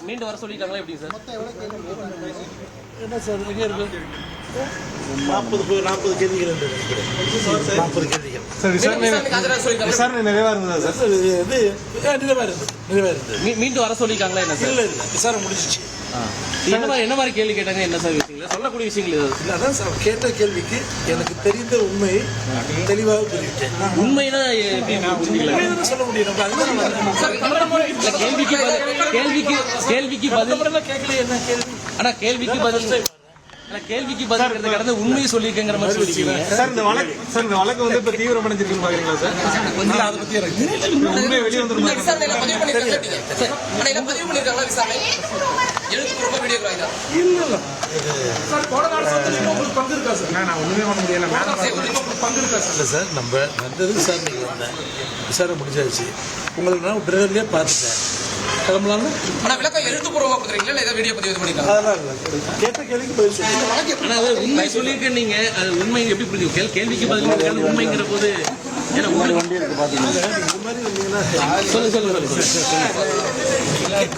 மீண்டும் வர சொல்லிட்டாங்களா எப்படி சார்? என்ன சார் எங்கே இருக்கு? 40 கேள்விகள் 40 கேள்விகள். சார் விசாரணை நிறைவா இருந்ததா சார்? இது நிறைவா இருந்தது. மீண்டும் வர சொல்லிட்டாங்களா என்ன சார்? இல்லை விசாரணை முடிஞ்சிச்சு. என்ன மாதிரி கேள்வி கேட்டாங்க? என்ன சார் விஷயங்கள் சொல்லக்கூடிய விஷயங்கள் இல்லை அதான் சார் கேட்ட கேள்விக்கு எனக்கு தெரிந்த உண்மையை தெளிவாக புரிவிட்டேன். உண்மைனா சொல்ல முடியும். கேள்விக்கு பதில் கேட்கல. என்ன கேள்வி? ஆனா கேள்விக்கு பதில் கடந்த உண்மையை சொல்லியிருக்கேங்கிற மாதிரி சொல்லிருக்கீங்க சார். இந்த வழக்கு வந்து இப்ப தீவிரமடைஞ்சிருக்குன்னு பாக்குறீங்களா சார்? அதை பத்தி எனக்கு உண்மை வெளியே வந்துருமா? பங்கு இருக்கா சார்? நான் ஒண்ணுமே பண்ண முடியல. பங்கு இருக்கா சார்? நம்ம வந்தது விசாரணைக்கு வந்தேன். விசாரணை முடிஞ்சாச்சு. உங்களுக்கு நான் பிறகுலேயே பார்த்துட்டேன். கிளம்பலாம்னு விளக்கம் எழுத்துப்பூர்வமா கொடுக்குறீங்களா இல்லை வீடியோ பதிவு பண்ணிக்கலாம்? அதெல்லாம் இல்லை. கேட்ட கேள்விக்கு பதில் சொல்லுங்க. உண்மை சொல்லியிருக்கேன். நீங்க அது உண்மை எப்படி புரிஞ்சு கேள்விக்கு பதில் உண்மைங்கிற போது வண்டி இருக்கு பாத்தீங்கன்னா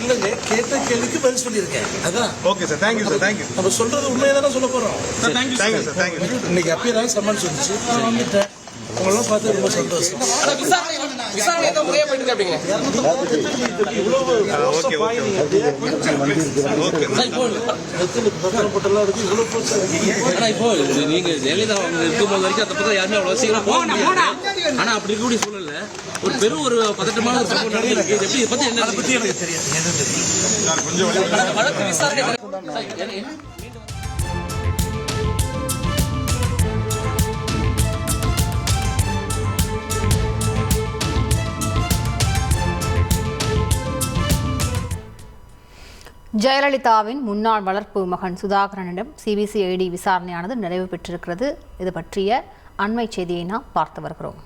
இல்லைங்க கேட்ட கேள்விக்கு பதில் சொல்லியிருக்கேன். அதான் okay sir. Thank you sir. Thank you. நம்ம சொல்றது உண்மையை தானே சொல்ல போறோம். Thank you sir. தேங்க்யூ. இன்னைக்கு அப்பயே சம்மன் சொல்லிச்சு. நான் வந்துட்டேன். உங்களெல்லாம் பார்த்து ரொம்ப சந்தோஷம். நீங்க ஜெயலலிதா இருக்கும்போது வரைக்கும் அந்த பக்கம் யாருமே அவ்வளவு சீக்கிரம் போக முடியாது. ஆனா அப்படி இருக்கக்கூடிய சூழல்ல ஒரு பெரும் ஒரு பதட்டமான ஒரு சம்பவம் நடந்திருக்கு. எப்படி இதை பத்தி என்ன பத்தி எனக்கு தெரியாது. ஜெயலலிதாவின் முன்னாள் வளர்ப்பு மகன் சுதாகரனிடம் சிபிசிஐடி விசாரணையானது நிறைவு பெற்றிருக்கிறது. இது பற்றிய அண்மை செய்தியை நாம் பார்த்து வருகிறோம்.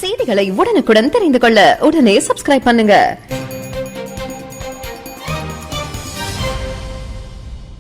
செய்திகளை உடனுக்குடன் தெரிந்து கொள்ள உடனே சப்ஸ்கிரைப் பண்ணுங்க.